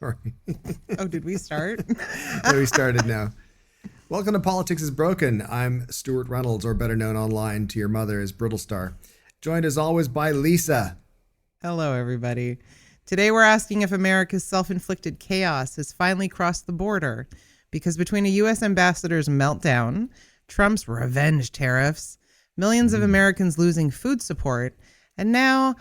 Sorry. Oh, did we start? Yeah, we started now. Welcome to Politics is Broken. I'm Stuart Reynolds, or better known online to your mother as Brittlestar. Joined as always by Lisa. Hello, everybody. Today we're asking if America's self-inflicted chaos has finally crossed the border, because between a U.S. ambassador's meltdown, Trump's revenge tariffs, millions of Americans losing food support, and now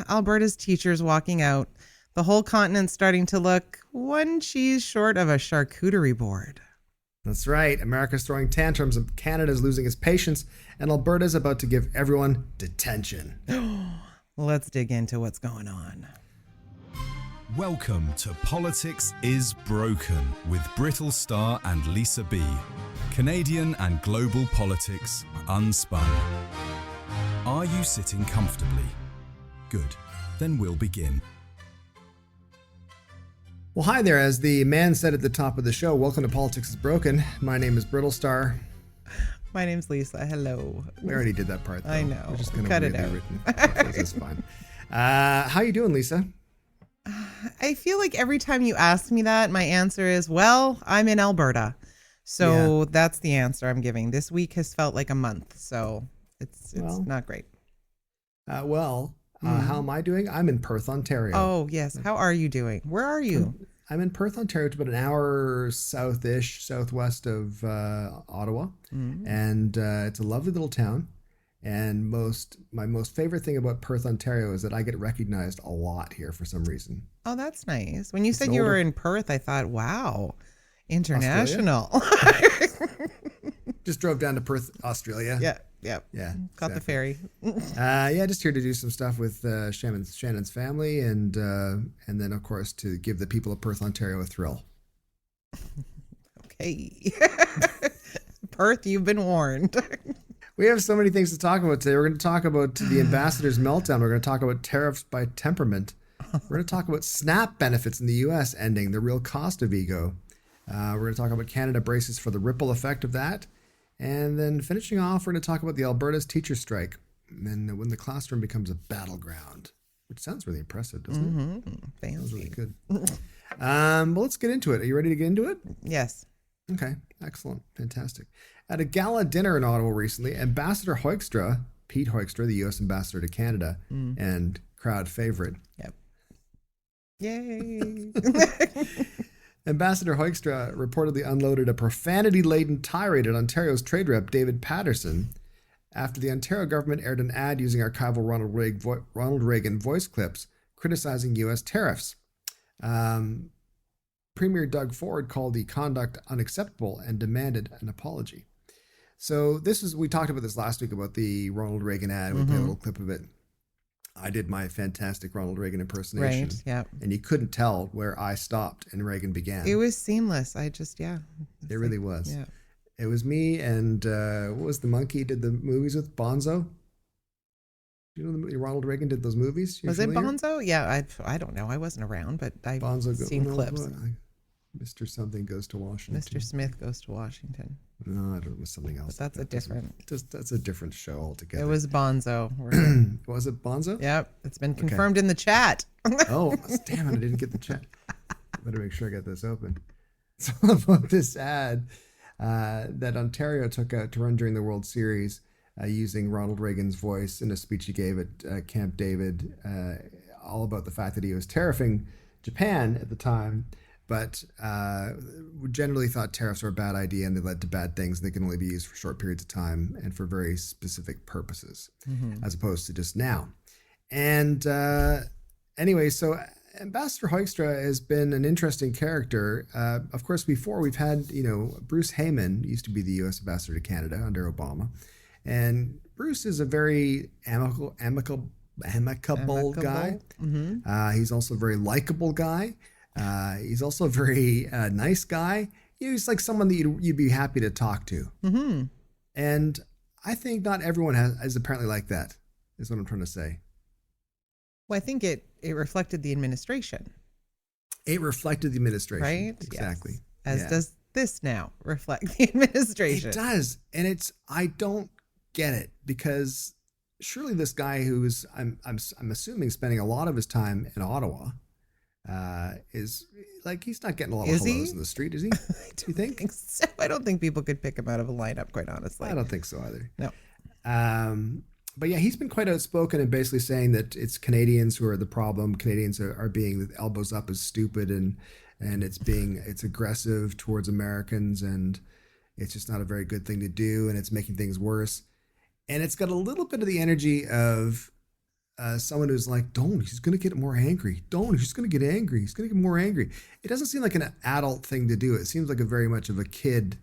Alberta's teachers walking out, the whole continent's starting to look one cheese short of a charcuterie board. That's right. America's throwing tantrums, and Canada's losing its patience, and Alberta's about to give everyone detention. Let's dig into what's going on. Welcome to Politics is Broken with Brittlestar and Lisa B. Canadian and global politics unspun. Are you sitting comfortably? Good. Then we'll begin. Well, hi there. As the man said at the top of the show, welcome to Politics is Broken. My name is Brittlestar. My name's Lisa. Hello. We already did that part, though. I know. We're just going to Cut read it out. written. This is fine. How you doing, Lisa? I feel like every time you ask me that, my answer is, well, I'm in Alberta. So that's the answer I'm giving. This week has felt like a month, so it's not great. How am I doing? I'm in Perth, Ontario. Oh, yes. How are you doing? Where are you? I'm in Perth, Ontario. It's about an hour southwest of Ottawa. And it's a lovely little town. And my most favorite thing about Perth, Ontario is that I get recognized a lot here for some reason. Oh, that's nice. When you said you were in Perth, I thought, wow, international. Just drove down to Perth, Australia. Yeah. Yeah. Got the ferry. Just here to do some stuff with Shannon's family, and then of course to give the people of Perth, Ontario a thrill. Okay. Perth, you've been warned. We have so many things to talk about today. We're going to talk about the ambassador's meltdown. We're going to talk about tariffs by temperament. We're going to talk about SNAP benefits in the U.S. ending, the real cost of ego. We're going to talk about Canada braces for the ripple effect of that. And then finishing off, we're going to talk about the Alberta's teacher strike and when the classroom becomes a battleground, which sounds really impressive, doesn't it? Fancy. Sounds really good. Well, let's get into it. Are you ready to get into it? Yes. Okay, excellent, fantastic. At a gala dinner in Ottawa recently, Ambassador Hoekstra, Pete Hoekstra, the U.S. ambassador to Canada and crowd favorite. Yep. Yay. Ambassador Hoekstra reportedly unloaded a profanity-laden tirade at Ontario's trade rep David Patterson after the Ontario government aired an ad using archival Ronald Reagan voice clips criticizing U.S. tariffs. Premier Doug Ford called the conduct unacceptable and demanded an apology. So we talked about this last week about the Ronald Reagan ad. We played a little clip of it. I did my fantastic Ronald Reagan impersonation. Right, yeah. And you couldn't tell where I stopped and Reagan began. It was seamless. It really was. Yeah. It was me and what was the monkey who did the movies with? Bonzo? You know Ronald Reagan did those movies? Was it Bonzo? Yeah, I don't know. I wasn't around, but I've seen clips. Mr. Something Goes to Washington. Mr. Smith Goes to Washington. No, it was something else. But That's a different show altogether. It was Bonzo. Was it Bonzo? Yep. It's been confirmed in the chat. Oh, damn it. I didn't get the chat. Better make sure I get this open. It's all about this ad that Ontario took out to run during the World Series using Ronald Reagan's voice in a speech he gave at Camp David, all about the fact that he was tariffing Japan at the time. But we generally thought tariffs were a bad idea and they led to bad things. They can only be used for short periods of time and for very specific purposes, as opposed to just now. And anyway, so Ambassador Hoekstra has been an interesting character. Of course, before we've had, Bruce Hayman used to be the U.S. ambassador to Canada under Obama. And Bruce is a very amicable guy. He's also a very likable guy. He's also a very nice guy. He's like someone that you'd be happy to talk to. And I think not everyone is apparently like that, is what I'm trying to say. Well, I think it reflected the administration. It reflected the administration. Right? Exactly. Yes. As does this now reflect the administration. It does. And I don't get it, because surely this guy who's, I'm assuming, spending a lot of his time in Ottawa, is like he's not getting a lot Is of he? hellos in the street, is he? Do you think? So. I don't think people could pick him out of a lineup, quite honestly. I don't think so either. No. But yeah, he's been quite outspoken and basically saying that it's Canadians who are the problem. Canadians are being the elbows up is stupid and it's aggressive towards Americans and it's just not a very good thing to do and it's making things worse. And it's got a little bit of the energy of someone who's like, don't, he's going to get more angry. Don't, he's going to get angry. He's going to get more angry. It doesn't seem like an adult thing to do. It seems like a very much of a kid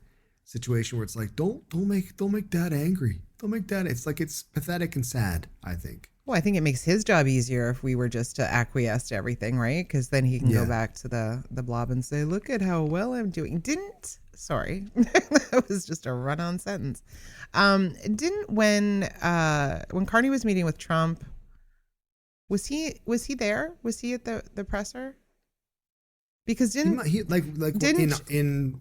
situation where it's like, don't make dad angry. Don't make dad. It's like, it's pathetic and sad, I think. Well, I think it makes his job easier if we were just to acquiesce to everything, right? Because then he can go back to the blob and say, look at how well I'm doing. Sorry, that was just a run-on sentence. When Carney was meeting with Trump, was he there? Was he at the presser? Because in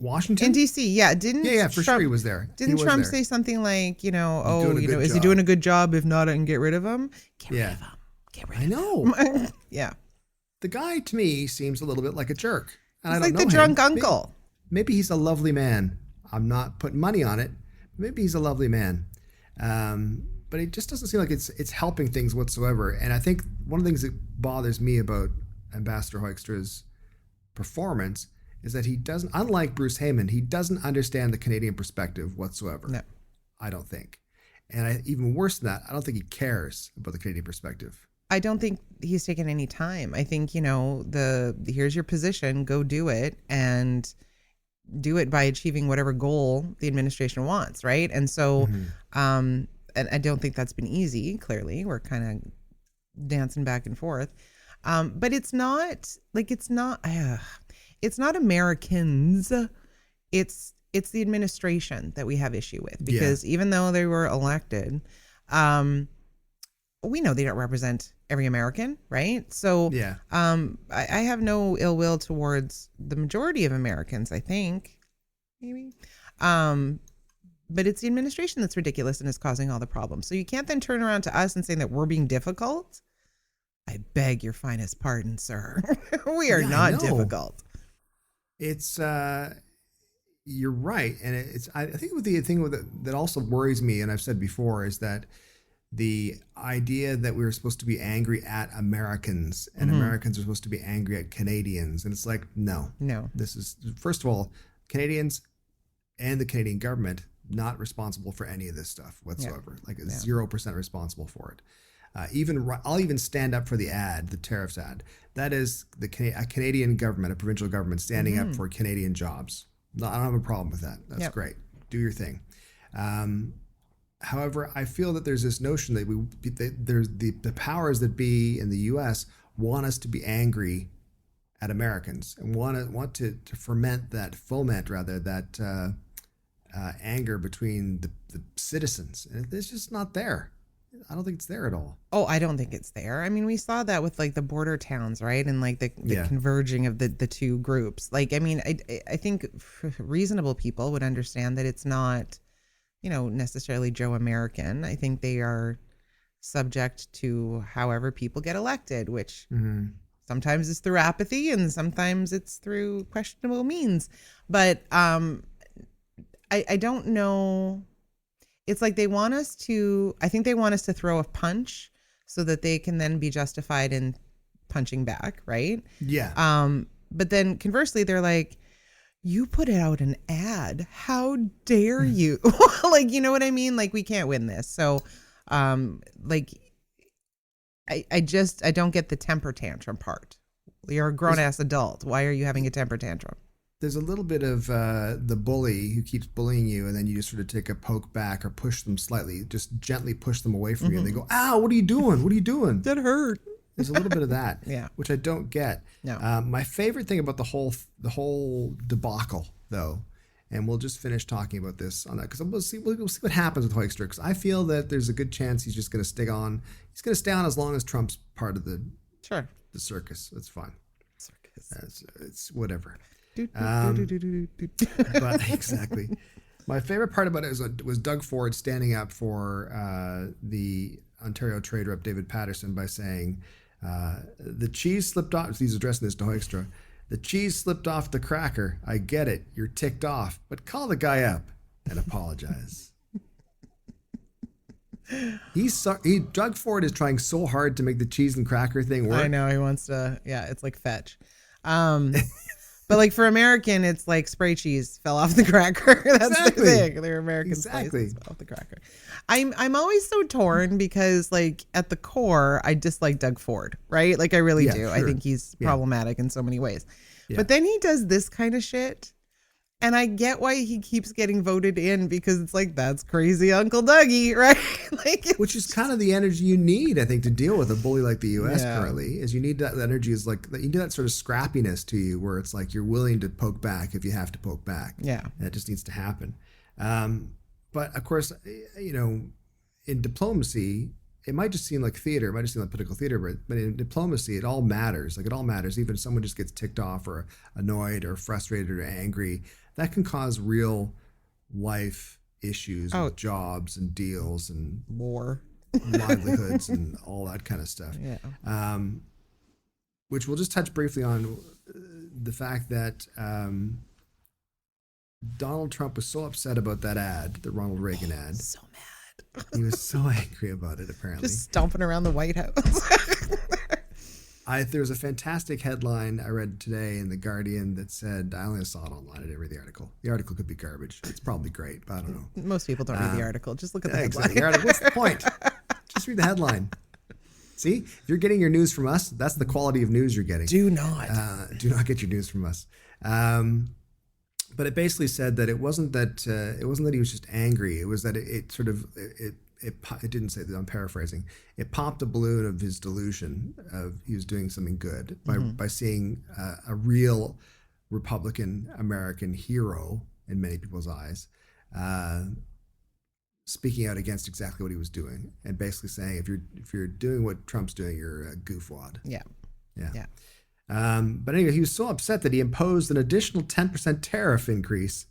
Washington, in DC, yeah, for sure he was there. Didn't Trump say something like, is he doing a good job? If not, I can get rid of him. Get rid of him. I know. Yeah. The guy to me seems a little bit like a jerk. And He's I don't like know the drunk uncle. Maybe he's a lovely man. I'm not putting money on it. Maybe he's a lovely man. But it just doesn't seem like it's helping things whatsoever. And I think one of the things that bothers me about Ambassador Hoekstra's performance is that he doesn't, unlike Bruce Heyman, he doesn't understand the Canadian perspective whatsoever. No. I don't think. And even worse than that, I don't think he cares about the Canadian perspective. I don't think he's taken any time. I think, here's your position, go do it, and do it by achieving whatever goal the administration wants, right? And so, and I don't think that's been easy, clearly. We're kind of dancing back and forth. But it's not Americans. It's the administration that we have issue with, because even though they were elected, we know they don't represent every American, right? So I have no ill will towards the majority of Americans, I think, maybe. But it's the administration that's ridiculous and is causing all the problems. So you can't then turn around to us and say that we're being difficult. I beg your finest pardon, sir. We are not difficult. It's you're right, and I think the thing that also worries me, and I've said before, is that the idea that we were supposed to be angry at Americans and Americans are supposed to be angry at Canadians, and it's like no. This is, first of all, Canadians and the Canadian government not responsible for any of this stuff whatsoever. Like 0% responsible for it. I'll even stand up for the tariffs ad. That is a Canadian government, a provincial government standing up for Canadian jobs. I don't have a problem with that. That's great. Do your thing. However, I feel that there's this notion that there's the powers that be in the U.S. want us to be angry at Americans and want to foment that anger between the citizens. And it's just not there. I don't think it's there at all. Oh, I don't think it's there. I mean, we saw that with like the border towns, right? And like the converging of the two groups. Like, I mean, I think reasonable people would understand that it's not, necessarily Joe American. I think they are subject to however people get elected, which sometimes is through apathy and sometimes it's through questionable means. But I don't know. It's like they want us to throw a punch so that they can then be justified in punching back, right? Yeah. But then conversely, they're like, you put out an ad. How dare you? Like, you know what I mean? Like, we can't win this. So, like, I don't get the temper tantrum part. You're a grown-ass adult. Why are you having a temper tantrum? There's a little bit of the bully who keeps bullying you, and then you just sort of take a poke back or push them slightly, just gently push them away from you, and they go, "Ow! What are you doing? What are you doing? That hurt." There's a little bit of that, which I don't get. No. My favorite thing about the whole debacle, though, and we'll just finish talking about this on that because we'll see what happens with Hoekstra. Because I feel that there's a good chance he's just going to stay on. He's going to stay on as long as Trump's part of the circus. That's fine. Circus. It's whatever. But exactly. My favorite part about it was Doug Ford standing up for the Ontario trade rep David Patterson by saying The cheese slipped off. He's addressing this to Hoekstra. The cheese slipped off the cracker. I get it. You're ticked off, but call the guy up and apologize. Doug Ford is trying so hard to make the cheese and cracker thing work. I know he wants to. Yeah, it's like fetch. But like for American, it's like spray cheese fell off the cracker. That's Exactly. the thing. They're American Exactly. spices fell off the cracker. I'm always so torn because like at the core, I dislike Doug Ford, right? Like I really do. Sure. I think he's problematic in so many ways. Yeah. But then he does this kind of shit. And I get why he keeps getting voted in because it's like, that's crazy Uncle Dougie, right? Which is kind of the energy you need, I think, to deal with a bully like the U.S. Yeah. currently, is you need that energy is like, you need that sort of scrappiness to you where it's like you're willing to poke back if you have to poke back. Yeah. And it just needs to happen. But of course, in diplomacy, it might just seem like theater, it might just seem like political theater, but in diplomacy, it all matters. Like it all matters. Even if someone just gets ticked off or annoyed or frustrated or angry, that can cause real life issues with jobs and deals and war, livelihoods and all that kind of stuff. Yeah. Which we'll just touch briefly on the fact that Donald Trump was so upset about that ad, the Ronald Reagan ad. So mad. He was so angry about it, apparently. Just stomping around the White House. There was a fantastic headline I read today in The Guardian that said, I only saw it online, I didn't read the article. The article could be garbage. It's probably great, but I don't know. Most people don't read the article. Just look at the headline. Exactly. What's the point? Just read the headline. See, if you're getting your news from us, that's the quality of news you're getting. Do not. Do not get your news from us. But it basically said that it wasn't that he was just angry. It was that it didn't say that, I'm paraphrasing. It popped a balloon of his delusion of he was doing something good by seeing a real Republican American hero in many people's eyes, speaking out against exactly what he was doing and basically saying, if you're doing what Trump's doing, you're a goofwad. Yeah. But anyway, he was so upset that he imposed an additional 10% tariff increase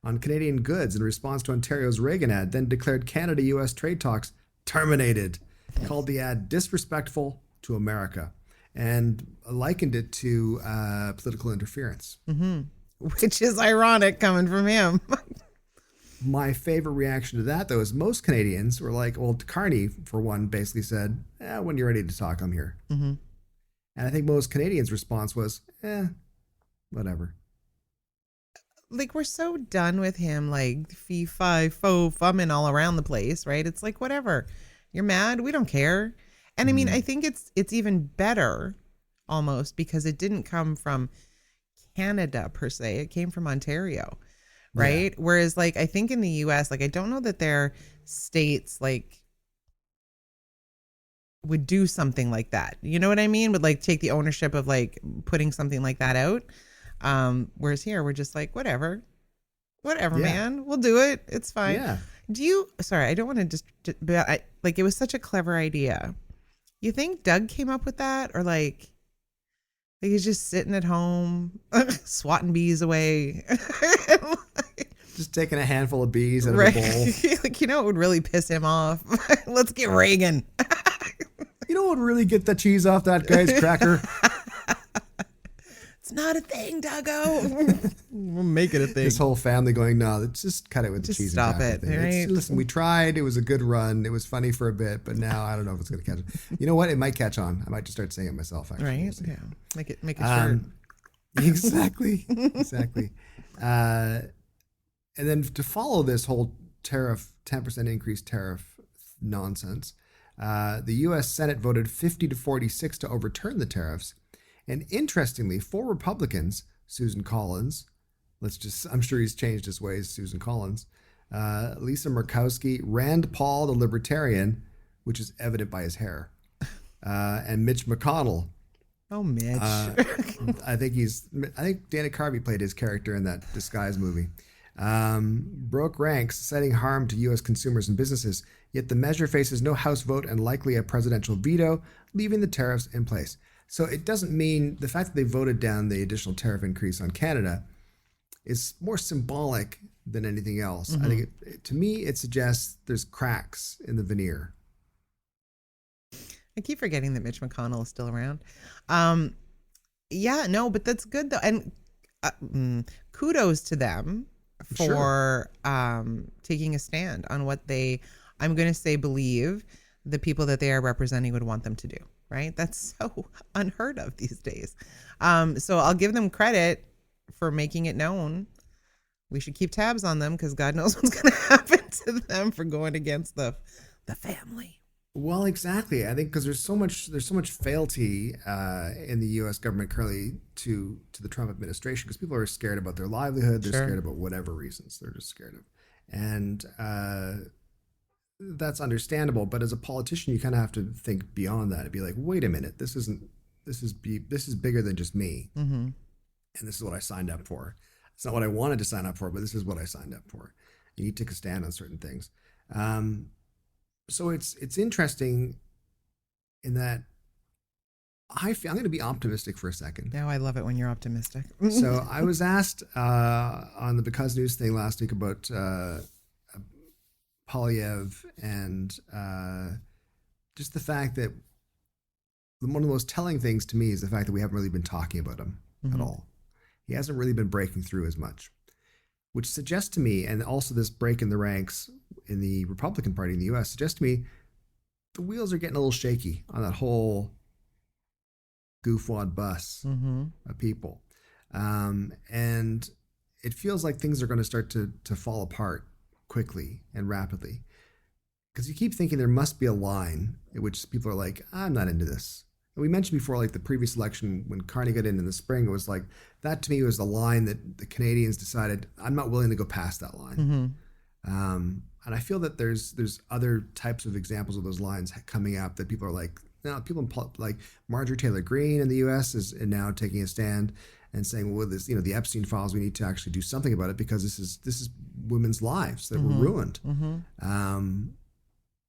on Canadian goods in response to Ontario's Reagan ad, then declared Canada-U.S. trade talks terminated, called the ad disrespectful to America, and likened it to political interference. Mm-hmm. Which is ironic coming from him. My favorite reaction to that, though, is most Canadians were like, well, Carney, for one, basically said, when you're ready to talk, I'm here. Mm-hmm. And I think most Canadians' response was, whatever. Like, we're so done with him, like, fumming all around the place, right? It's like, whatever. You're mad? We don't care. And I mean, I think it's even better almost because it didn't come from Canada per se. It came from Ontario, right? Yeah. Whereas, like, I think in the U.S., like, I don't know that their states, like, would do something like that. You know what I mean? Would, like, take the ownership of, like, putting something like that out. Whereas here we're just like, whatever, man, we'll do it. It's fine. Yeah. Sorry, I don't want to but it was such a clever idea. You think Doug came up with that, or like he's just sitting at home swatting bees away? Just taking a handful of bees out of a bowl. Like, it would really piss him off. Let's get Reagan. You know what would really get the cheese off that guy's cracker? It's not a thing, Duggo. We'll make it a thing. This whole family going, no, let's just cut it with the cheese. Stop it. Right? Listen, we tried. It was a good run. It was funny for a bit, but now I don't know if it's going to catch on. You know what? It might catch on. I might just start saying it myself, actually. Right? Yeah. Make it shirt. Exactly. Exactly. And then to follow this whole tariff, 10% increase tariff nonsense, the U.S. Senate voted 50-46 to overturn the tariffs. And interestingly, 4 Republicans, Susan Collins, I'm sure he's changed his ways, Susan Collins, Lisa Murkowski, Rand Paul, the Libertarian, which is evident by his hair, and Mitch McConnell. Oh, Mitch. I think Dana Carvey played his character in that Disguise movie. Broke ranks, citing harm to U.S. consumers and businesses, yet the measure faces no House vote and likely a presidential veto, leaving the tariffs in place. So it doesn't mean the fact that they voted down the additional tariff increase on Canada is more symbolic than anything else. Mm-hmm. I think to me, it suggests there's cracks in the veneer. I keep forgetting that Mitch McConnell is still around. Yeah, no, but that's good though. And kudos to them for taking a stand on what they, I'm going to say, believe the people that they are representing would want them to do. Right? That's so unheard of these days. So I'll give them credit for making it known. We should keep tabs on them because God knows what's going to happen to them for going against the family. Well, exactly. I think because there's so much fealty in the U.S. government currently to the Trump administration because people are scared about their livelihood. They're scared about whatever reasons they're just scared of, and that's understandable. But as a politician, you kind of have to think beyond that and be like, wait a minute, this is bigger than just me, and this is what I signed up for. It's not what I wanted to sign up for, but this is what I signed up for. You need to take a stand on certain things. So it's interesting in that I'm going to be optimistic for a second. No, I love it when you're optimistic. So I was asked on the Because News thing last week about Polyev and just the fact that one of the most telling things to me is the fact that we haven't really been talking about him at all. He hasn't really been breaking through as much, which suggests to me, and also this break in the ranks in the Republican Party in the U.S. suggests to me the wheels are getting a little shaky on that whole goofwad bus of people. And it feels like things are going to start to fall apart quickly and rapidly. Because you keep thinking there must be a line at which people are like, I'm not into this. And we mentioned before, like the previous election when Carney got in the spring, it was like, that to me was the line that the Canadians decided, I'm not willing to go past that line. And I feel that there's other types of examples of those lines coming up that people are like, now people like Marjorie Taylor Greene in the U.S. is now taking a stand and saying, well, this, the Epstein files, we need to actually do something about it because this is women's lives that were ruined.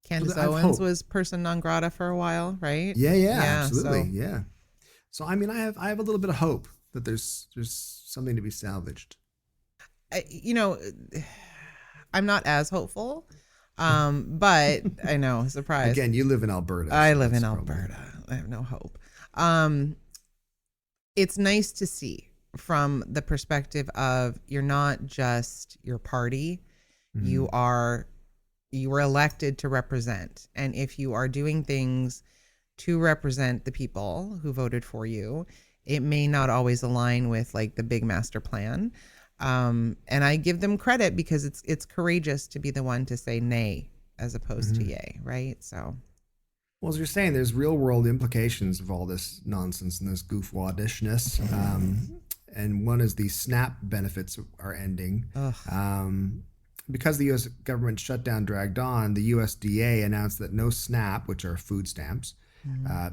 Candace Owens was person non grata for a while, right? Yeah, absolutely. So I mean, I have a little bit of hope that there's something to be salvaged. I'm not as hopeful, but I know, surprise. Again, you live in Alberta. I live in Alberta. I have no hope. It's nice to see from the perspective of you're not just your party, you were elected to represent. And if you are doing things to represent the people who voted for you, it may not always align with like the big master plan. And I give them credit because it's courageous to be the one to say nay as opposed to yay, right? So, well, as you're saying, there's real world implications of all this nonsense and this goofwadishness. And one is the SNAP benefits are ending. Because the U.S. government shutdown dragged on, the USDA announced that no SNAP, which are food stamps,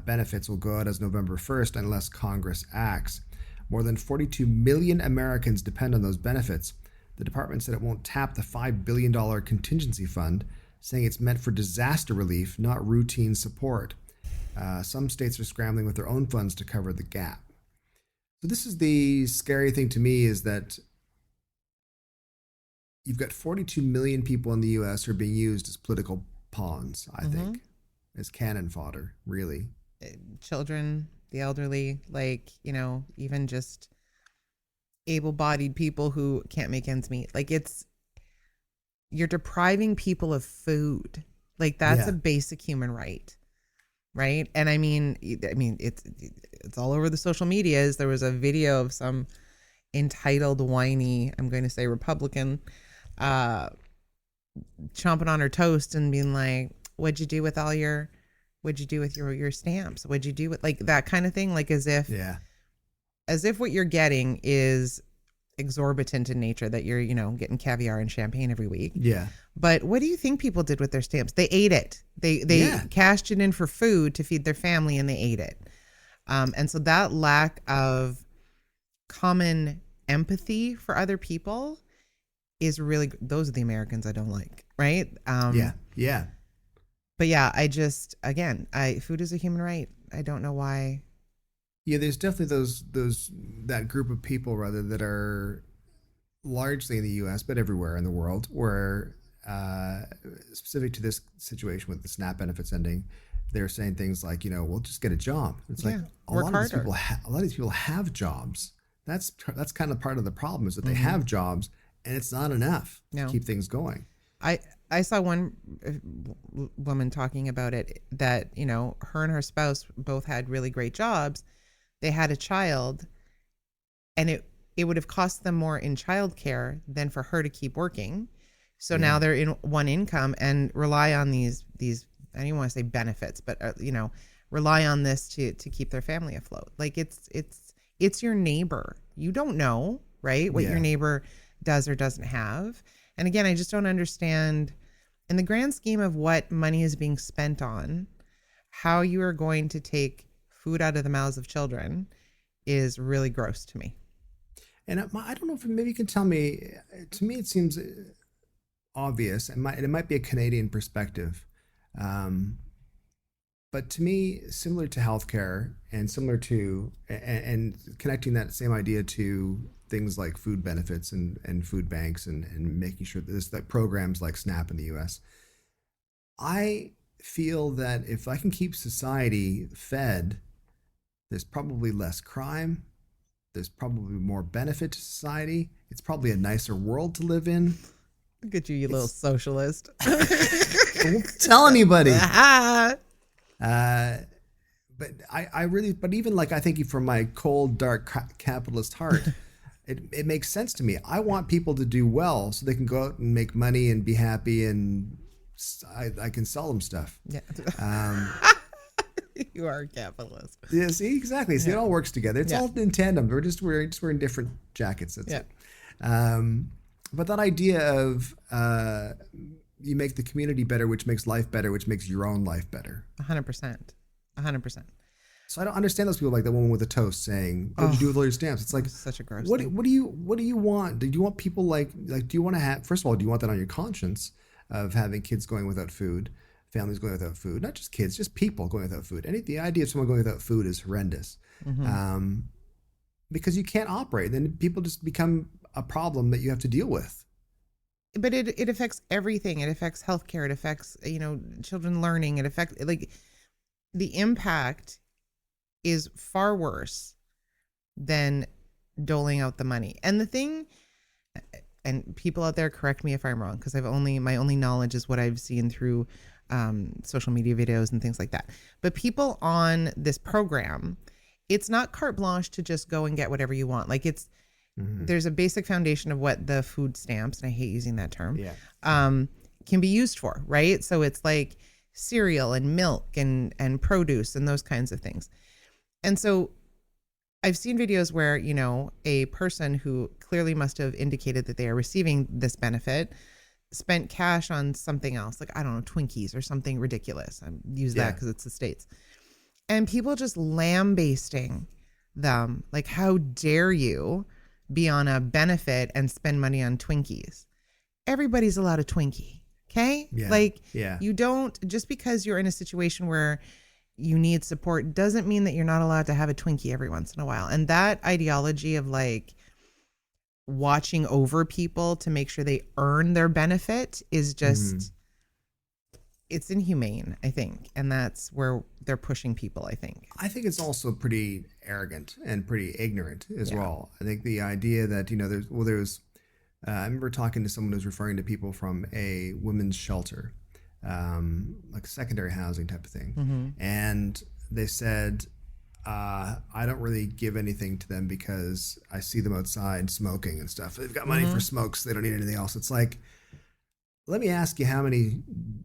benefits will go out as November 1st unless Congress acts. More than 42 million Americans depend on those benefits. The department said it won't tap the $5 billion contingency fund, saying it's meant for disaster relief, not routine support. Some states are scrambling with their own funds to cover the gap. So this is the scary thing to me, is that you've got 42 million people in the U.S. who are being used as political pawns, I think, as cannon fodder, really. Children, the elderly, even just able-bodied people who can't make ends meet. You're depriving people of food. That's a basic human right. Right. And I mean, it's all over the social medias. There was a video of some entitled, whiny, I'm going to say Republican, chomping on her toast and being like, what'd you do with your stamps? What'd you do with that kind of thing? As if what you're getting is exorbitant in nature, that you're, getting caviar and champagne every week. Yeah. But what do you think people did with their stamps? They ate it. They cashed it in for food to feed their family, and they ate it. And so that lack of common empathy for other people is really, those are the Americans I don't like. Right. Yeah. But yeah, food is a human right. I don't know why. Yeah, there's definitely that group of people rather that are largely in the U.S. but everywhere in the world, where specific to this situation with the SNAP benefits ending, they're saying things like, well, just get a job. It's like a work lot of these harder. people, a lot of these people have jobs. That's kind of part of the problem is that they Mm-hmm. have jobs and it's not enough No. to keep things going. I saw one woman talking about it that, her and her spouse both had really great jobs. They had a child, and it would have cost them more in childcare than for her to keep working. So now they're in one income and rely on these I don't even want to say benefits, but rely on this to keep their family afloat. Like it's your neighbor. You don't know, right? What your neighbor does or doesn't have. And again, I just don't understand in the grand scheme of what money is being spent on, how you are going to take food out of the mouths of children is really gross to me. And I don't know if maybe you can tell me, to me, it seems obvious. It might be a Canadian perspective. But to me, similar to healthcare and similar to, and connecting that same idea to things like food benefits and food banks and making sure that there's like programs like SNAP in the US, I feel that if I can keep society fed, there's probably less crime. There's probably more benefit to society. It's probably a nicer world to live in. Look at you little socialist. Don't tell anybody. But I really, but even like, I think from my cold, dark capitalist heart, it makes sense to me. I want people to do well so they can go out and make money and be happy, and I can sell them stuff. Yeah. You are a capitalist. Yeah, see, exactly. See, it all works together. It's all in tandem. We're just wearing different jackets. That's it. But that idea of you make the community better, which makes life better, which makes your own life better. 100%. 100%. So I don't understand those people like the woman with the toast saying, "What did you do with all your stamps?" It's like Such a gross what thing. do you want? Do you want people like do you want to have, first of all, do you want that on your conscience of having kids going without food, families going without food, not just kids, just people going without food? The idea of someone going without food is horrendous. Because you can't operate. Then people just become a problem that you have to deal with. But it affects everything. It affects healthcare. It affects, children learning. It affects, like, the impact is far worse than doling out the money. And the thing, and people out there, correct me if I'm wrong, because my only knowledge is what I've seen through social media videos and things like that. But people on this program, it's not carte blanche to just go and get whatever you want. Like there's a basic foundation of what the food stamps, and I hate using that term, can be used for, right? So it's like cereal and milk and produce and those kinds of things. And so I've seen videos where, a person who clearly must have indicated that they are receiving this benefit spent cash on something else, like, I don't know, Twinkies or something ridiculous. I use that because it's the States. And people just lambasting them, like, how dare you be on a benefit and spend money on Twinkies? Everybody's allowed a Twinkie, okay? You don't, just because you're in a situation where you need support doesn't mean that you're not allowed to have a Twinkie every once in a while. And that ideology of like watching over people to make sure they earn their benefit is just, it's inhumane, I think. And that's where they're pushing people, I think. I think it's also pretty arrogant and pretty ignorant as well. I think the idea that, I remember talking to someone who's referring to people from a women's shelter, like secondary housing type of thing. And they said, I don't really give anything to them because I see them outside smoking and stuff. They've got money for smokes. So they don't need anything else. It's like, let me ask you how many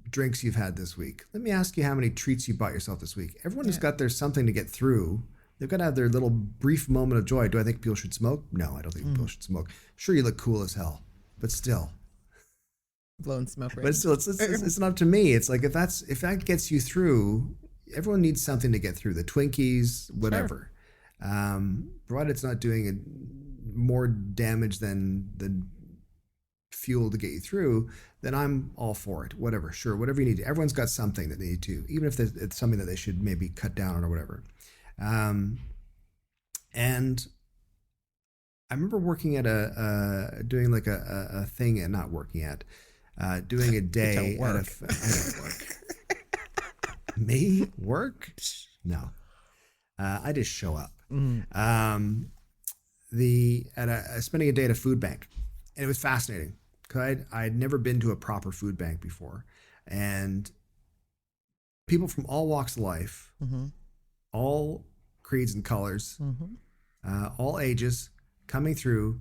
drinks you've had this week. Let me ask you how many treats you bought yourself this week. Everyone has got their something to get through. They've got to have their little brief moment of joy. Do I think people should smoke? No, I don't think people should smoke. Sure, you look cool as hell, but still. Blowing smoke right But still, it's not up to me. It's like if that gets you through, everyone needs something to get through. The Twinkies, whatever. Provided it's not doing more damage than the fuel to get you through, then I'm all for it. Whatever, sure, whatever you need. Everyone's got something that they need to, even if it's something that they should maybe cut down on or whatever. And I remember working at doing like a thing and not working at, doing a day at a work. Me? Work? No. I just show up. Spending a day at a food bank, and it was fascinating because I'd never been to a proper food bank before, and people from all walks of life, all creeds and colors, all ages, coming through,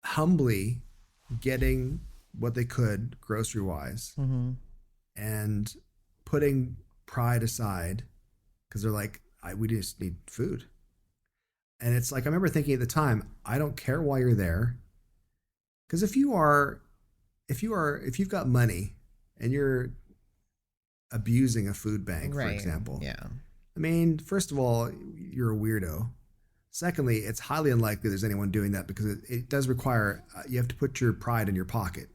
humbly getting what they could grocery wise, and putting pride aside because they're like, we just need food. And it's like, I remember thinking at the time, I don't care why you're there. Because if you've got money and you're abusing a food bank, for example, I mean, first of all, you're a weirdo. Secondly, it's highly unlikely there's anyone doing that because it does require, you have to put your pride in your pocket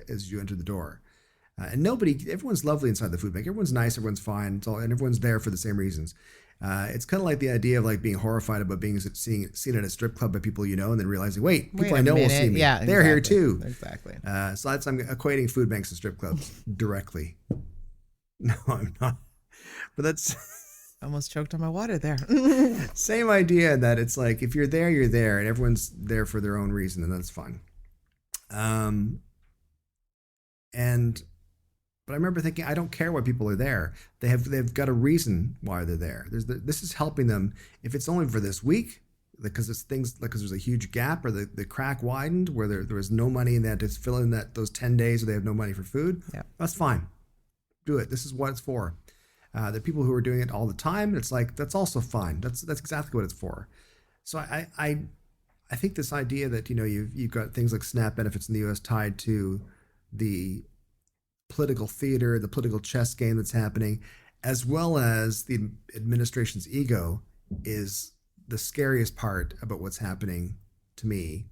as you enter the door. And everyone's lovely inside the food bank. Everyone's nice, everyone's fine, and everyone's there for the same reasons. It's kind of like the idea of like being horrified about being seen at a strip club by people you know, and then realizing, wait, people I know will see me. Yeah, they're here too. Exactly. So I'm equating food banks and strip clubs directly. No, I'm not. But that's almost choked on my water there. Same idea that it's like if you're there, and everyone's there for their own reason, and that's fine. But I remember thinking, I don't care why people are there. They've got a reason why they're there. This is helping them. If it's only for this week, because there's a huge gap or the crack widened where there was no money in that to fill in those 10 days where they have no money for food. Yeah, that's fine. Do it. This is what it's for. There are people who are doing it all the time. It's like, that's also fine. That's exactly what it's for. So I think this idea that, you've got things like SNAP benefits in the U.S. tied to the political theater, the political chess game that's happening, as well as the administration's ego, is the scariest part about what's happening to me.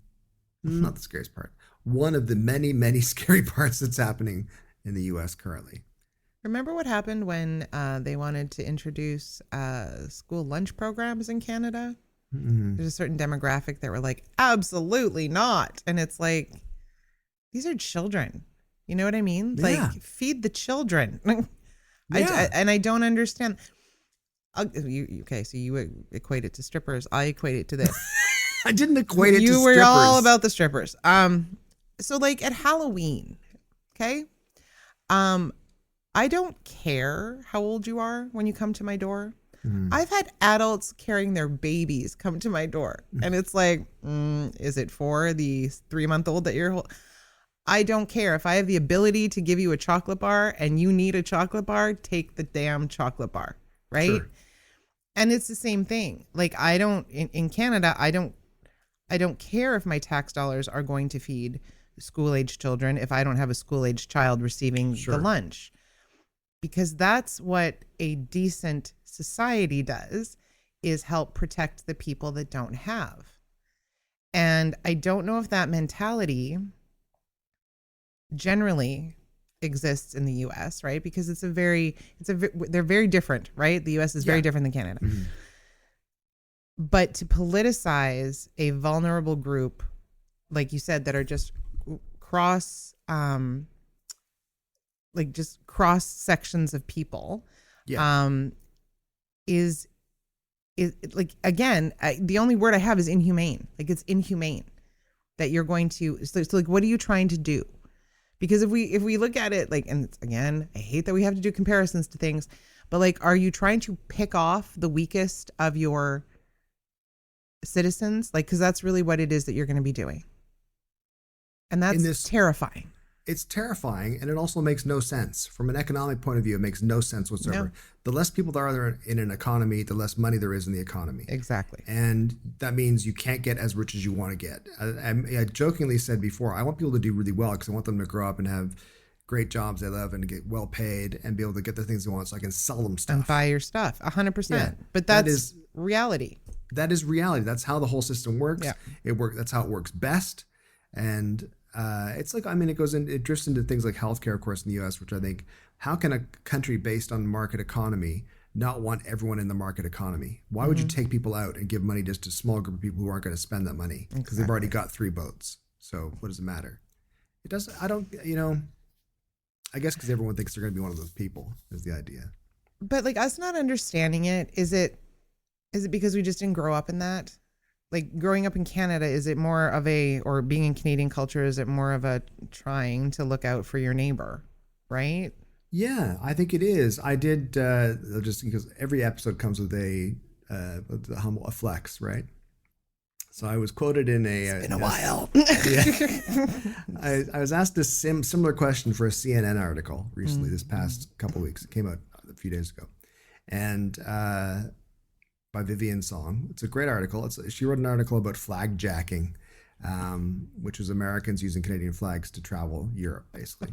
Not the scariest part. One of the many, many scary parts that's happening in the U.S. currently. Remember what happened when they wanted to introduce school lunch programs in Canada? There's a certain demographic that were like, absolutely not. And it's like, these are children. You know what I mean? Yeah. Like, feed the children. I don't understand. Okay, so you equate it to strippers. I equate it to this. I didn't equate it to strippers. You were all about the strippers. So like at Halloween, okay? I don't care how old you are when you come to my door. I've had adults carrying their babies come to my door. And it's like, is it for the 3-month-old that you're holding? I don't care. If I have the ability to give you a chocolate bar and you need a chocolate bar, take the damn chocolate bar, right? Sure. And it's the same thing. Like, in Canada, I don't care if my tax dollars are going to feed school-age children if I don't have a school-age child receiving the lunch. Because that's what a decent society does, is help protect the people that don't have. And I don't know if that mentality generally exists in the US, right? Because they're very different, right? The US is very different than Canada. But to politicize a vulnerable group, like you said, that are just cross sections of people, is like, again, the only word I have is inhumane. Like, it's inhumane that you're going to, so like, what are you trying to do? Because if we look at it like, and again, I hate that we have to do comparisons to things, but like, are you trying to pick off the weakest of your citizens? Like, because that's really what it is that you're going to be doing. And that's terrifying. It's terrifying, and it also makes no sense. From an economic point of view, it makes no sense whatsoever. No. The less people there are in an economy, the less money there is in the economy. Exactly. And that means you can't get as rich as you want to get. I jokingly said before, I want people to do really well because I want them to grow up and have great jobs they love and get well paid and be able to get the things they want so I can sell them stuff. And buy your stuff, 100%. Yeah, but that's reality. That is reality. That's how the whole system works. Yeah. That's how it works best. And it's like, I mean, it drifts into things like healthcare, of course, in the U.S., which I think, how can a country based on market economy not want everyone in the market economy? Why would you take people out and give money just to a small group of people who aren't going to spend that money? Because they've already got 3 boats. So what does it matter? It doesn't, I guess because everyone thinks they're going to be one of those people is the idea. But like us not understanding it, is it because we just didn't grow up in that? Like growing up in Canada, is it more of or being in Canadian culture, is it more of a trying to look out for your neighbor, right? Yeah, I think it is. I did just because every episode comes with a flex, right? So I was quoted in It's been a while. Yeah, I was asked a similar question for a CNN article recently, this past couple weeks. It came out a few days ago, and by Vivian Song. It's a great article. She wrote an article about flag jacking, which was Americans using Canadian flags to travel Europe, basically,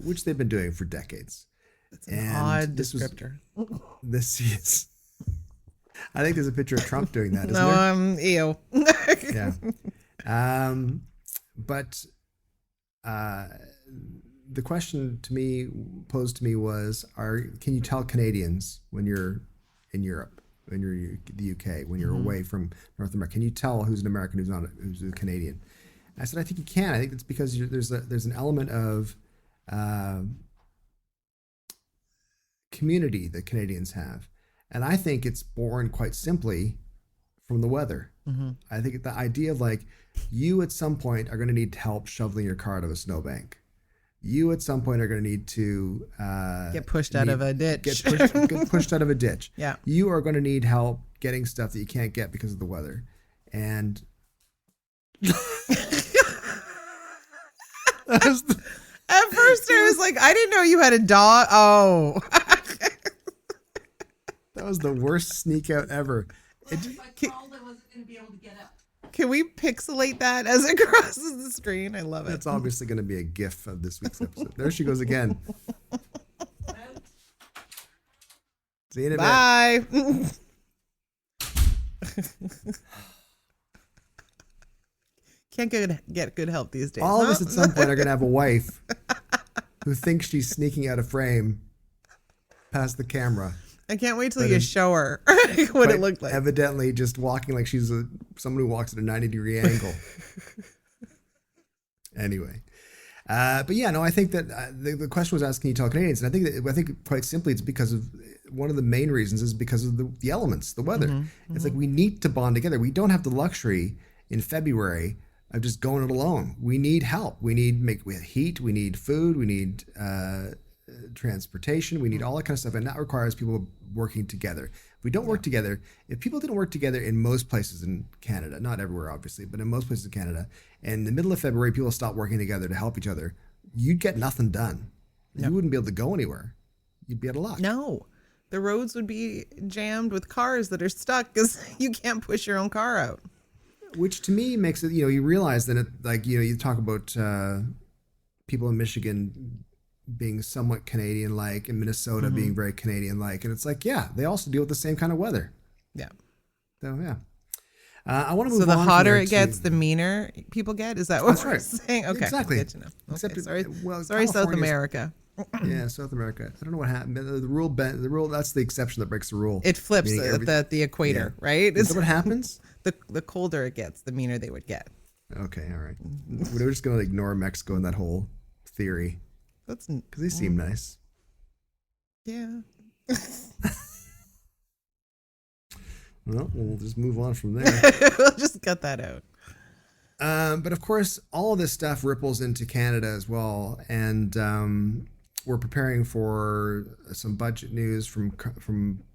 which they've been doing for decades. That's an odd descriptor. This is. I think there's a picture of Trump doing that, isn't there? Ew. Yeah. But the question posed to me was, can you tell Canadians when you're in Europe, when you're the UK, when you're away from North America, can you tell who's an American, who's a Canadian? And I said, I think you can. I think it's because there's an element of community that Canadians have. And I think it's born quite simply from the weather. I think the idea of like, you at some point are going to need help shoveling your car out of a snowbank. You at some point are going to need to get pushed out of a ditch. Get pushed out of a ditch. Yeah. You are going to need help getting stuff that you can't get because of the weather. And At first I was like, I didn't know you had a dog. Oh. that was the worst sneak out ever. If I called, I wasn't going to be able to get up. Can we pixelate that as it crosses the screen? I love it. That's obviously going to be a GIF of this week's episode. There she goes again. See you in a Bye. Can't get good help these days. All of us at some point are going to have a wife who thinks she's sneaking out of frame past the camera. I can't wait till you show her what it looked like. Evidently just walking like she's someone who walks at a 90-degree angle. Anyway. But yeah, no, I think that the question was asked, can you tell Canadians? And I think quite simply it's because of one of the main reasons is because of the elements, the weather. It's like we need to bond together. We don't have the luxury in February of just going it alone. We need help. We have heat. We need food. We need transportation. We need all that kind of stuff. And that requires people working together. If we don't work together, if people didn't work together in most places in Canada, not everywhere obviously, but in most places in Canada, and in the middle of February, people stop working together to help each other, you'd get nothing done. You wouldn't be able to go anywhere. You'd be out of luck. No. The roads would be jammed with cars that are stuck because you can't push your own car out. Which to me makes it, you realize that you talk about people in Michigan being somewhat Canadian-like and Minnesota being very Canadian-like. And it's like, yeah, they also deal with the same kind of weather. Yeah. So, yeah. I want to move on. So the hotter it gets, the meaner people get? Is that what That's we're right. saying? Okay. Exactly. Good to know. Except Okay. Sorry, South California's- America. Yeah, South America. I don't know what happened. The rule, that's the exception that breaks the rule. It flips Meaning at the equator, right? Is that what happens? The colder it gets, the meaner they would get. Okay, all right. We're just going to ignore Mexico and that whole theory. That's Because they seem nice. Yeah. Well, we'll just move on from there. We'll just cut that out. But of course, all of this stuff ripples into Canada as well. And we're preparing for some budget news from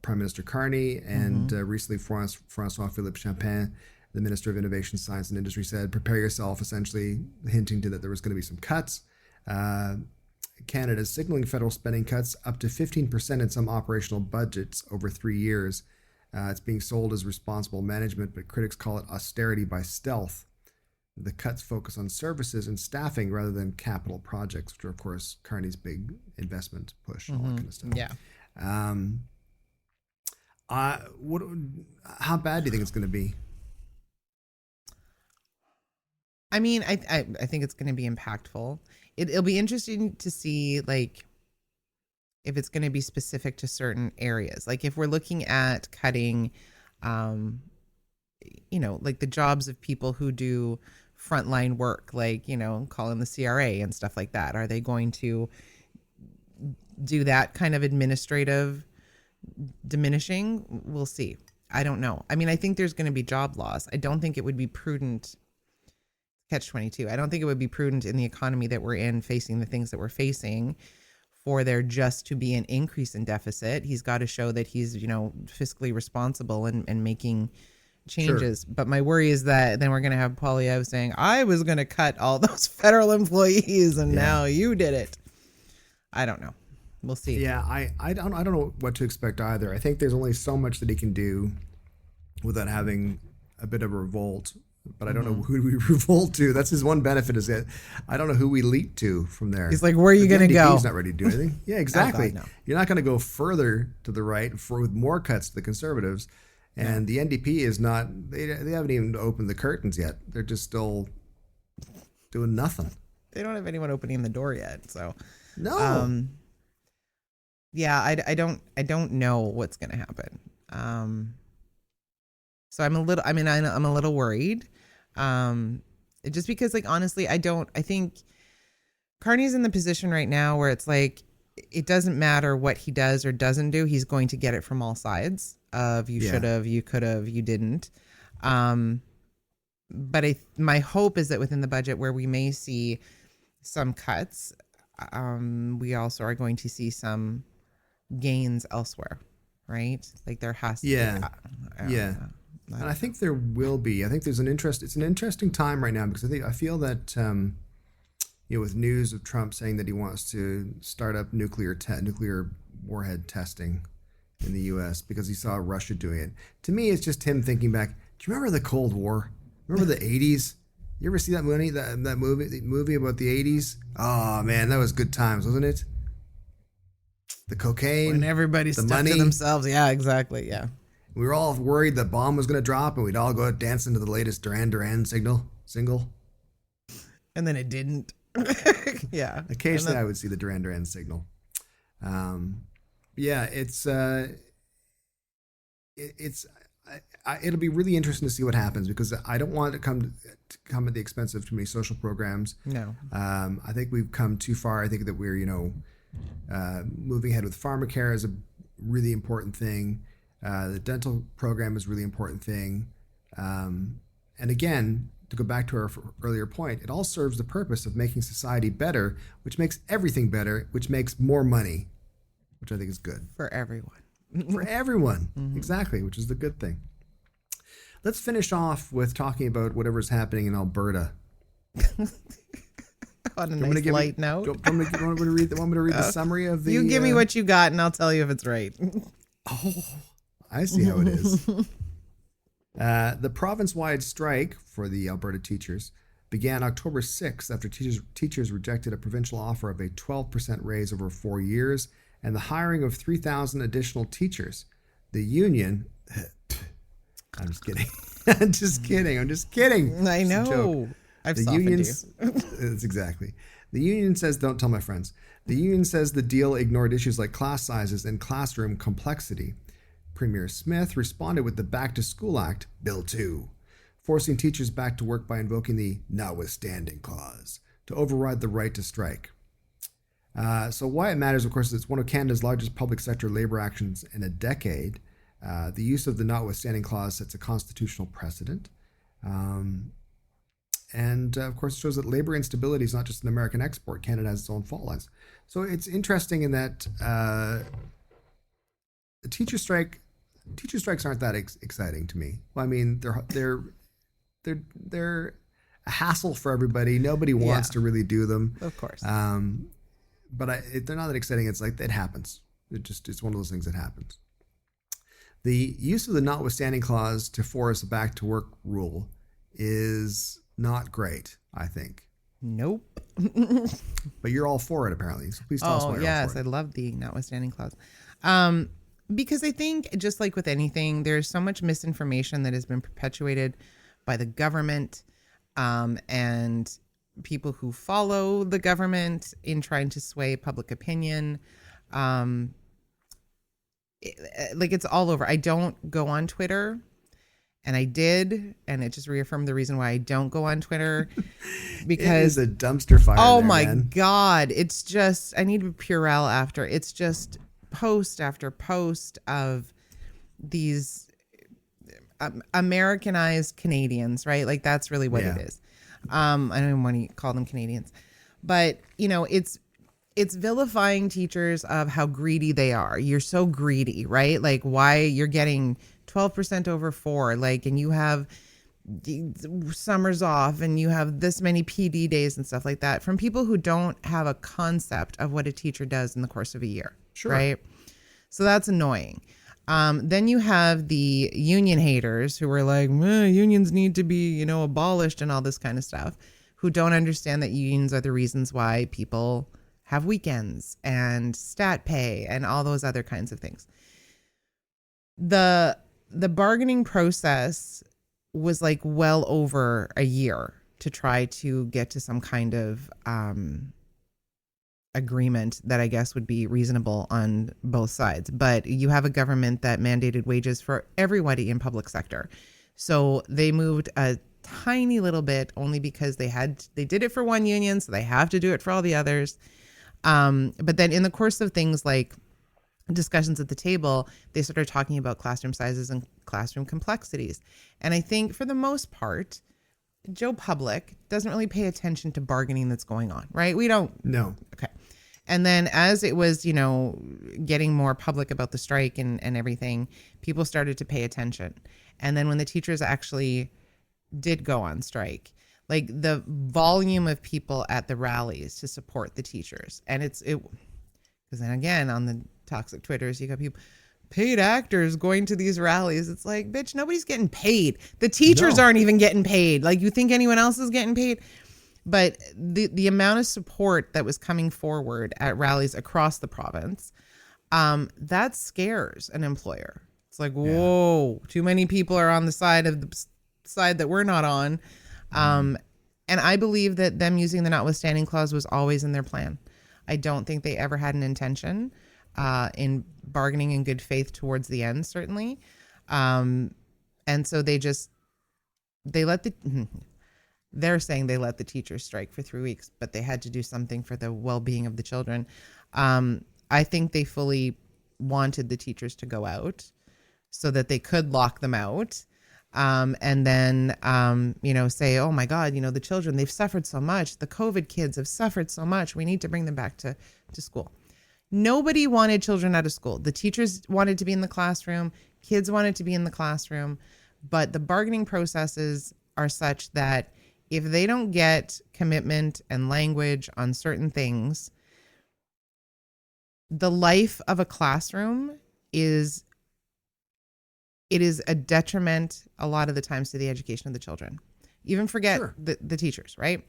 Prime Minister Carney. And recently, François-Philippe Champagne, the Minister of Innovation, Science and Industry, said, prepare yourself, essentially hinting to that there was going to be some cuts. Canada is signaling federal spending cuts up to 15% in some operational budgets over 3 years. It's being sold as responsible management, but critics call it austerity by stealth. The cuts focus on services and staffing rather than capital projects, which are, of course, Carney's big investment push, all that kind of stuff. Yeah. How bad do you think it's going to be? I mean, I think it's going to be impactful. It'll be interesting to see, like, if it's going to be specific to certain areas. Like, if we're looking at cutting, like the jobs of people who do frontline work, like, calling the CRA and stuff like that? Are they going to do that kind of administrative diminishing? We'll see. I don't know. I mean, I think there's going to be job loss. I don't think it would be prudent. Catch 22. I don't think it would be prudent in the economy that we're in, facing the things that we're facing, for there just to be an increase in deficit. He's got to show that he's, fiscally responsible and making changes. Sure. But my worry is that then we're going to have Poilievre saying, I was going to cut all those federal employees and now you did it. I don't know. We'll see. Yeah, I don't know what to expect either. I think there's only so much that he can do without having a bit of a revolt. But I don't know who we revolt to. That's his one benefit, is that I don't know who we leap to from there. He's like, where are you going to go? He's not ready to do anything. Yeah, exactly. God, no. You're not going to go further to the right with more cuts to the Conservatives. And the NDP is not, they haven't even opened the curtains yet. They're just still doing nothing. They don't have anyone opening the door yet. So, no. Yeah, I don't know what's going to happen. So I'm a little worried. Just because, like, honestly, I think Carney's in the position right now where it's like, it doesn't matter what he does or doesn't do. He's going to get it from all sides of you should have, you could have, you didn't. But my hope is that within the budget where we may see some cuts, we also are going to see some gains elsewhere, right? Like there has to be. Yeah. And I think there will be. I think there's it's an interesting time right now, because I feel that with news of Trump saying that he wants to start up nuclear warhead testing in the U.S. because he saw Russia doing it. To me, it's just him thinking back. Do you remember the Cold War? Remember the 80s? You ever see that movie? That movie about the 80s? Oh man, that was good times, wasn't it? The cocaine, when everybody stuck to themselves. Yeah, exactly. Yeah. We were all worried the bomb was going to drop, and we'd all go out dancing to the latest Duran Duran single. And then it didn't. Yeah. Occasionally, I would see the Duran Duran signal. It'll be really interesting to see what happens, because I don't want it to come at the expense of too many social programs. No. I think we've come too far. I think that we're, moving ahead with pharmacare is a really important thing. The dental program is a really important thing. And again, to go back to our earlier point, it all serves the purpose of making society better, which makes everything better, which makes more money, which I think is good. For everyone. For everyone. Mm-hmm. Exactly, which is the good thing. Let's finish off with talking about whatever's happening in Alberta. On a nice light note. Do you want me to read the summary of the... You give me what you got and I'll tell you if it's right. Oh, I see how it is. The province-wide strike for the Alberta teachers began October 6th after teachers rejected a provincial offer of a 12% raise over 4 years and the hiring of 3,000 additional teachers. The union... I'm just kidding. I'm just kidding. I know. I've softened you. That's exactly. The union says, don't tell my friends. The union says the deal ignored issues like class sizes and classroom complexity. Premier Smith responded with the Back to School Act, Bill 2, forcing teachers back to work by invoking the notwithstanding clause to override the right to strike. So why it matters, of course, is it's one of Canada's largest public sector labor actions in a decade. The use of the notwithstanding clause sets a constitutional precedent. And of course, it shows that labor instability is not just an American export. Canada has its own fault lines. So it's interesting in that the teacher strikes aren't that exciting to me. Well, I mean, they're a hassle for everybody. Nobody wants to really do them, of course. But they're not that exciting. It's like it happens. It's one of those things that happens. The use of the notwithstanding clause to force a back to work rule is not great, I think. Nope. But you're all for it, apparently. So please tell us why you're all for it. I love the notwithstanding clause. Because I think, just like with anything, there's so much misinformation that has been perpetuated by the government and people who follow the government in trying to sway public opinion. It's all over. I don't go on Twitter. And I did, and it just reaffirmed the reason why I don't go on Twitter, It because is a dumpster fire. oh there, my man. God, it's just, I need Purell after. It's just post after post of these Americanized Canadians, right? Like that's really what it is. I don't even want to call them Canadians, but you know, it's vilifying teachers of how greedy they are. You're so greedy, right? Like why you're getting 12% over 4, like, and you have summers off and you have this many PD days and stuff like that from people who don't have a concept of what a teacher does in the course of a year. Sure. Right. So that's annoying. Then you have the union haters who are like, unions need to be, you know, abolished and all this kind of stuff, who don't understand that unions are the reasons why people have weekends and stat pay and all those other kinds of things. The bargaining process was like well over a year to try to get to some kind of agreement that I guess would be reasonable on both sides. But you have a government that mandated wages for everybody in public sector. So they moved a tiny little bit only because they did it for one union, so they have to do it for all the others. But then in the course of things like discussions at the table, they started talking about classroom sizes and classroom complexities. And I think for the most part, Joe Public doesn't really pay attention to bargaining that's going on, right? We don't. No. Okay. And then as it was, you know, getting more public about the strike and everything, people started to pay attention. And then when the teachers actually did go on strike, like the volume of people at the rallies to support the teachers. And because then again, on the toxic Twitters, you got people, paid actors going to these rallies. It's like, bitch, nobody's getting paid. The teachers aren't even getting paid. Like, you think anyone else is getting paid? But the amount of support that was coming forward at rallies across the province, that scares an employer. It's like, whoa, too many people are on the side that we're not on. And I believe that them using the notwithstanding clause was always in their plan. I don't think they ever had an intention in bargaining in good faith towards the end, certainly. And so they're saying they let the teachers strike for 3 weeks, but they had to do something for the well-being of the children. I think they fully wanted the teachers to go out so that they could lock them out. And then, say, oh my God, the children, they've suffered so much. The COVID kids have suffered so much. We need to bring them back to school. Nobody wanted children out of school. The teachers wanted to be in the classroom. Kids wanted to be in the classroom. But the bargaining processes are such that if they don't get commitment and language on certain things, the life of a classroom is a detriment a lot of the times to the education of the children. Even forget the teachers, right?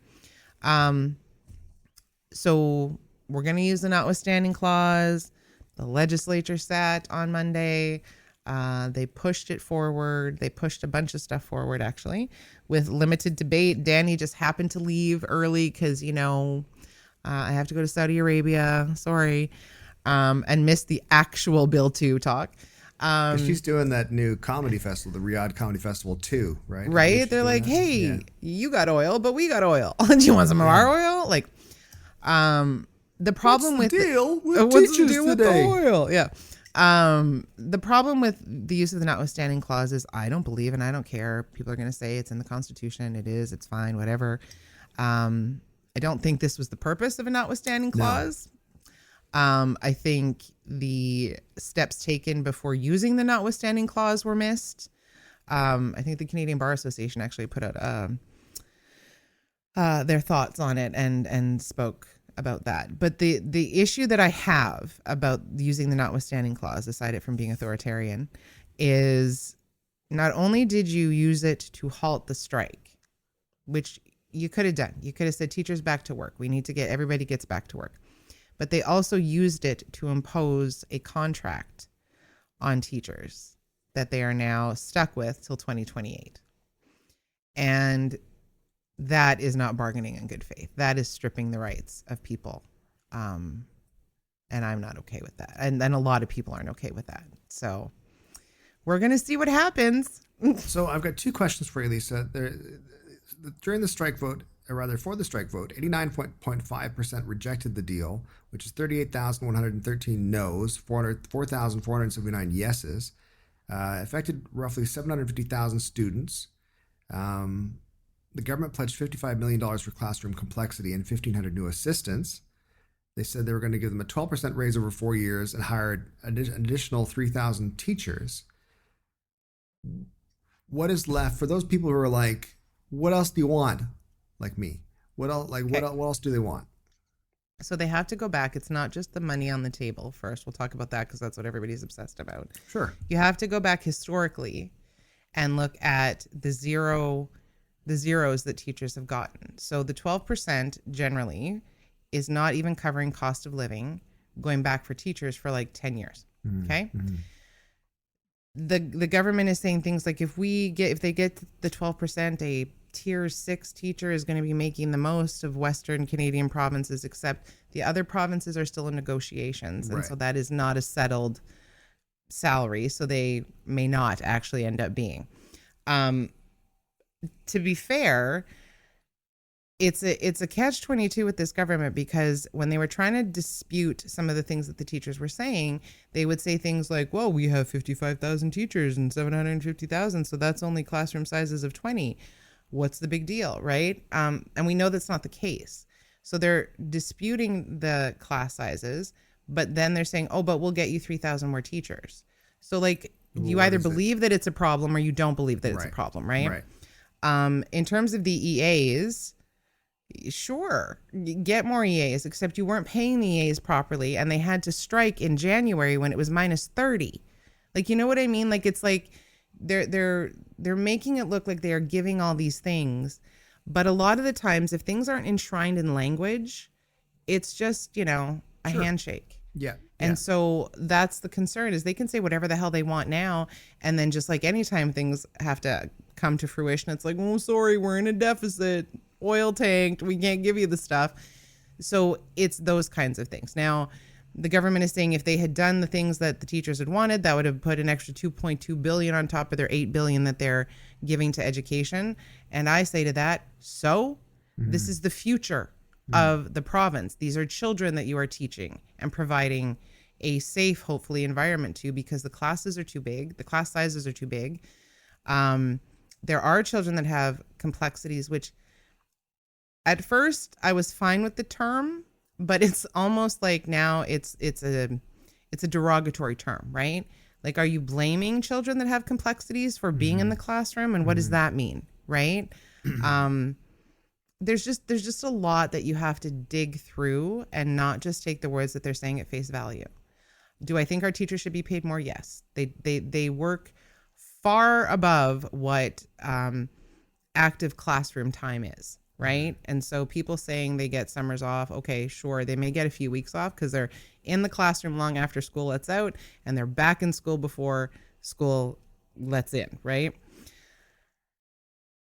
So we're going to use the notwithstanding clause. The legislature sat on Monday. They pushed it forward. They pushed a bunch of stuff forward, actually, with limited debate. Danny just happened to leave early because, I have to go to Saudi Arabia. Sorry. And missed the actual Bill 2 talk. She's doing that new comedy festival, the Riyadh Comedy Festival 2, right? Right? They're like, hey, you got oil, but we got oil. Do you want some of our oil? Like, the problem what's the deal with what's teachers the deal today? with the oil? Yeah. The problem with the use of the notwithstanding clause is I don't believe, and I don't care. People are going to say it's in the Constitution. It is. It's fine. Whatever. I don't think this was the purpose of a notwithstanding clause. No. I think the steps taken before using the notwithstanding clause were missed. I think the Canadian Bar Association actually put out their thoughts on it and spoke about that. But the issue that I have about using the notwithstanding clause, aside it from being authoritarian, is not only did you use it to halt the strike, which you could have done. You could have said teachers back to work. We need to get everybody gets back to work. But they also used it to impose a contract on teachers that they are now stuck with till 2028. And that is not bargaining in good faith. That is stripping the rights of people. And I'm not okay with that. And a lot of people aren't okay with that. So we're going to see what happens. So I've got two questions for you, Lisa. During the strike vote, or rather for the strike vote, 89.5% rejected the deal, which is 38,113 no's, 4,479 yeses. Affected roughly 750,000 students. The government pledged $55 million for classroom complexity and 1,500 new assistants. They said they were going to give them a 12% raise over 4 years and hired an additional 3,000 teachers. What is left for those people who are like, what else do you want? Like me. What else? Like what else do they want? So they have to go back. It's not just the money on the table. First, we'll talk about that because that's what everybody's obsessed about. Sure. You have to go back historically and look at the zeros that teachers have gotten. So the 12% generally is not even covering cost of living going back for teachers for like 10 years. Okay. Mm-hmm. The government is saying things like if they get the 12%, a tier 6 teacher is going to be making the most of Western Canadian provinces, except the other provinces are still in negotiations. And so that is not a settled salary. So they may not actually end up being. To be fair, it's a catch-22 with this government, because when they were trying to dispute some of the things that the teachers were saying, they would say things like, well, we have 55,000 teachers and 750,000, so that's only classroom sizes of 20. What's the big deal, right? And we know that's not the case. So they're disputing the class sizes, but then they're saying, oh, but we'll get you 3,000 more teachers. So like you either believe that it's a problem or you don't believe that it's a problem, right? In terms of the EAs, sure, get more EAs, except you weren't paying the EAs properly, and they had to strike in January when it was minus 30. Like, you know what I mean? Like, it's like they're making it look like they are giving all these things, but a lot of the times, if things aren't enshrined in language, it's just, a handshake. Yeah. And so that's the concern, is they can say whatever the hell they want now, and then just like anytime things have to come to fruition, it's like, oh, sorry, we're in a deficit, oil tanked, we can't give you the stuff. So it's those kinds of things. Now, the government is saying if they had done the things that the teachers had wanted, that would have put an extra $2.2 billion on top of their $8 billion that they're giving to education. And I say to that, this is the future of the province. These are children that you are teaching and providing a safe, hopefully, environment to, because the classes are too big. The class sizes are too big. There are children that have complexities, which at first I was fine with the term, but it's almost like now it's a derogatory term, right? Like, are you blaming children that have complexities for being in the classroom? And what does that mean, right? There's just a lot that you have to dig through and not just take the words that they're saying at face value. Do I think our teachers should be paid more? Yes. They work far above what active classroom time is, right? And so people saying they get summers off, okay, sure, they may get a few weeks off because they're in the classroom long after school lets out, and they're back in school before school lets in, right?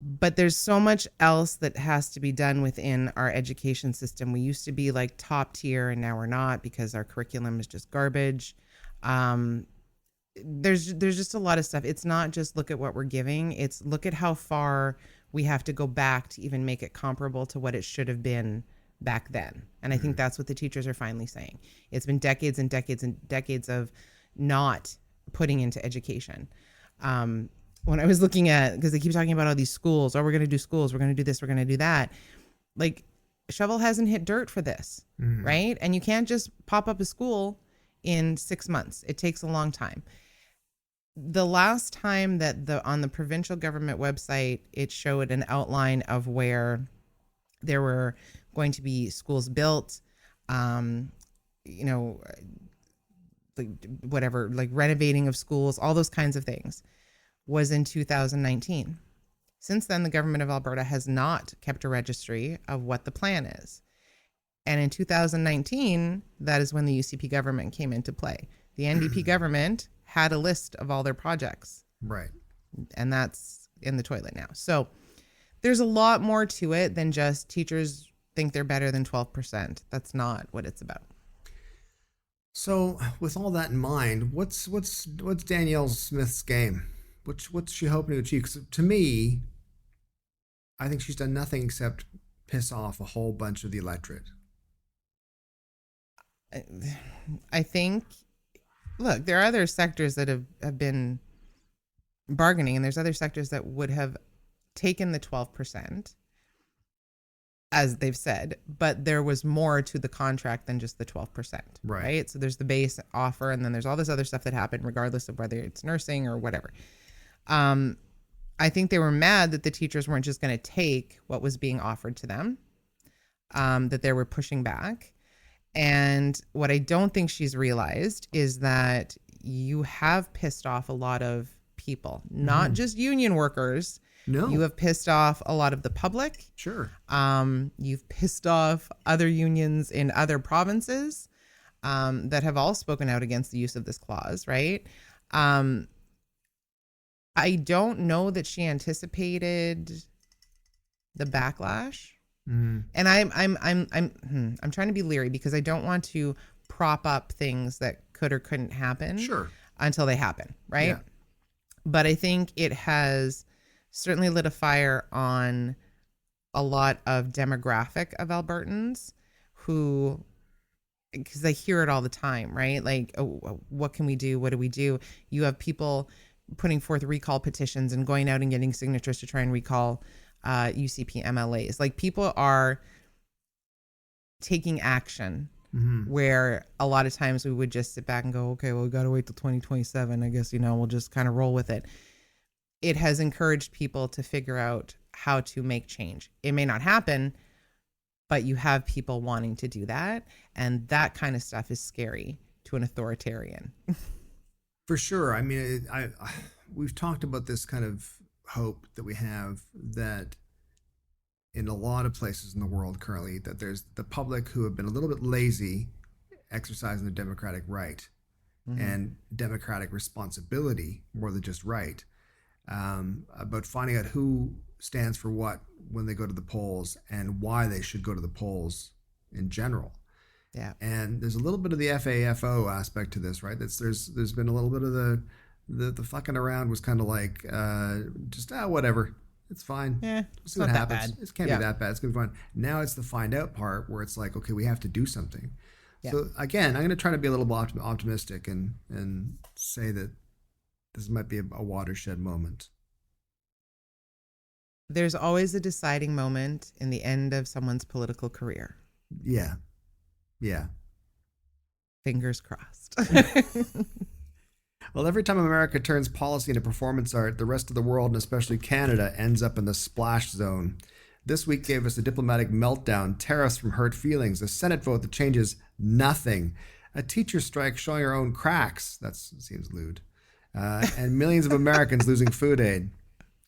But there's so much else that has to be done within our education system. We used to be like top tier, and now we're not, because our curriculum is just garbage. There's just a lot of stuff. It's not just look at what we're giving. It's look at how far we have to go back to even make it comparable to what it should have been back then. And I think that's what the teachers are finally saying. It's been decades and decades and decades of not putting into education. When I was looking at, because they keep talking about all these schools, we're going to do schools, we're going to do this, we're going to do that. Like, shovel hasn't hit dirt for this, right? And you can't just pop up a school in 6 months. It takes a long time. The last time that on the provincial government website, it showed an outline of where there were going to be schools built, like whatever, like renovating of schools, all those kinds of things, was in 2019. Since then, the government of Alberta has not kept a registry of what the plan is. And in 2019, that is when the UCP government came into play. The NDP government had a list of all their projects. Right. And that's in the toilet now. So there's a lot more to it than just teachers think they're better than 12%. That's not what it's about. So with all that in mind, what's Danielle Smith's game? what's she hoping to achieve? 'Cause to me, I think she's done nothing except piss off a whole bunch of the electorate. I think, look, there are other sectors that have been bargaining, and there's other sectors that would have taken the 12%, as they've said, but there was more to the contract than just the 12%, right? So there's the base offer, and then there's all this other stuff that happened, regardless of whether it's nursing or whatever. I think they were mad that the teachers weren't just going to take what was being offered to them, that they were pushing back. And what I don't think she's realized is that you have pissed off a lot of people, not just union workers. No. You have pissed off a lot of the public. Sure. You've pissed off other unions in other provinces that have all spoken out against the use of this clause, right? I don't know that she anticipated the backlash. And I'm trying to be leery because I don't want to prop up things that could or couldn't happen until they happen, right? Yeah. But I think it has certainly lit a fire on a lot of demographic of Albertans who, because I hear it all the time, right? Like, oh, what can we do? What do we do? You have people putting forth recall petitions and going out and getting signatures to try and recall UCP MLAs. Like, people are taking action where a lot of times we would just sit back and go, okay, well, we got to wait till 2027. I guess, we'll just kind of roll with it. It has encouraged people to figure out how to make change. It may not happen, but you have people wanting to do that. And that kind of stuff is scary to an authoritarian. For sure. I mean, we've talked about this kind of hope that we have that in a lot of places in the world currently, that there's the public who have been a little bit lazy exercising their democratic right and democratic responsibility more than just right, about finding out who stands for what when they go to the polls and why they should go to the polls in general. Yeah. And there's a little bit of the FAFO aspect to this, right? There's been a little bit of the fucking around was kind of like just whatever, it's fine. Yeah, we'll see what happens. It can't be that bad. It's gonna be fine. Now it's the find out part where it's like, okay, we have to do something. Yeah. So again, I'm gonna try to be a little optimistic and say that this might be a watershed moment. There's always a deciding moment in the end of someone's political career. Yeah. Fingers crossed. Well, every time America turns policy into performance art, the rest of the world, and especially Canada, ends up in the splash zone. This week gave us a diplomatic meltdown, tariffs from hurt feelings, a Senate vote that changes nothing, a teacher strike showing our own cracks, that seems lewd, and millions of Americans losing food aid.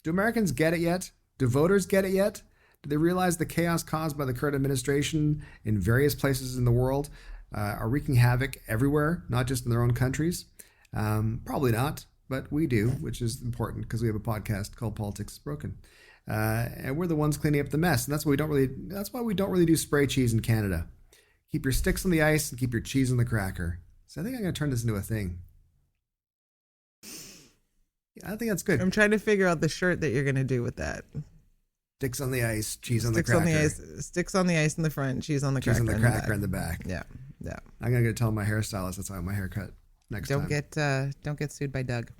Do Americans get it yet? Do voters get it yet? Do they realize the chaos caused by the current administration in various places in the world are wreaking havoc everywhere, not just in their own countries? Probably not, but we do, which is important because we have a podcast called Politics is Broken, and we're the ones cleaning up the mess. And that's why we don't really do spray cheese in Canada. Keep your sticks on the ice and keep your cheese on the cracker. So I think I'm going to turn this into a thing. Yeah, I think that's good. I'm trying to figure out the shirt that you're going to do with that. Sticks on the ice, cheese on the cracker. Sticks on the ice in the front, cheese on the cracker. Cheese on the cracker in the back. Yeah. I'm going to go tell my hairstylist that's how I have my haircut. Don't get sued by Doug.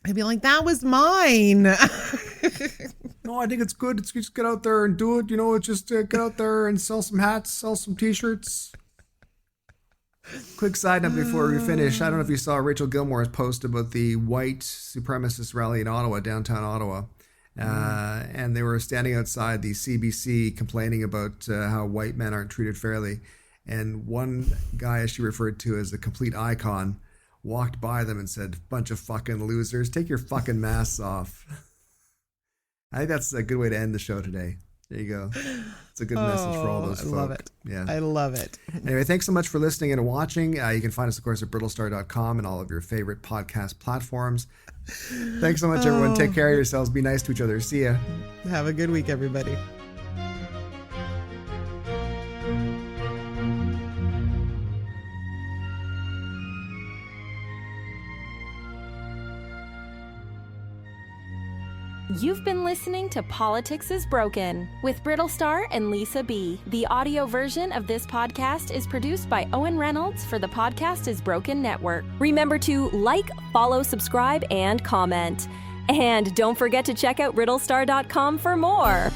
I'd be like, that was mine. No, I think it's good. It's just get out there and do it. It's just get out there and sell some hats, sell some t-shirts. Quick side note before we finish. I don't know if you saw Rachel Gilmore's post about the white supremacist rally in Ottawa, downtown Ottawa. And they were standing outside the CBC complaining about how white men aren't treated fairly. And one guy, as she referred to as a complete icon, walked by them and said, "Bunch of fucking losers, take your fucking masks off." I think that's a good way to end the show today. There you go. It's a good message for all those folks. I love it. Yeah. I love it. Anyway, thanks so much for listening and watching. You can find us, of course, at brittlestar.com and all of your favorite podcast platforms. Thanks so much, everyone. Take care of yourselves. Be nice to each other. See ya. Have a good week, everybody. You've been listening to Politics is Broken with Brittlestar and Lisa B. The audio version of this podcast is produced by Owen Reynolds for the Podcast is Broken Network. Remember to like, follow, subscribe, and comment. And don't forget to check out Brittlestar.com for more.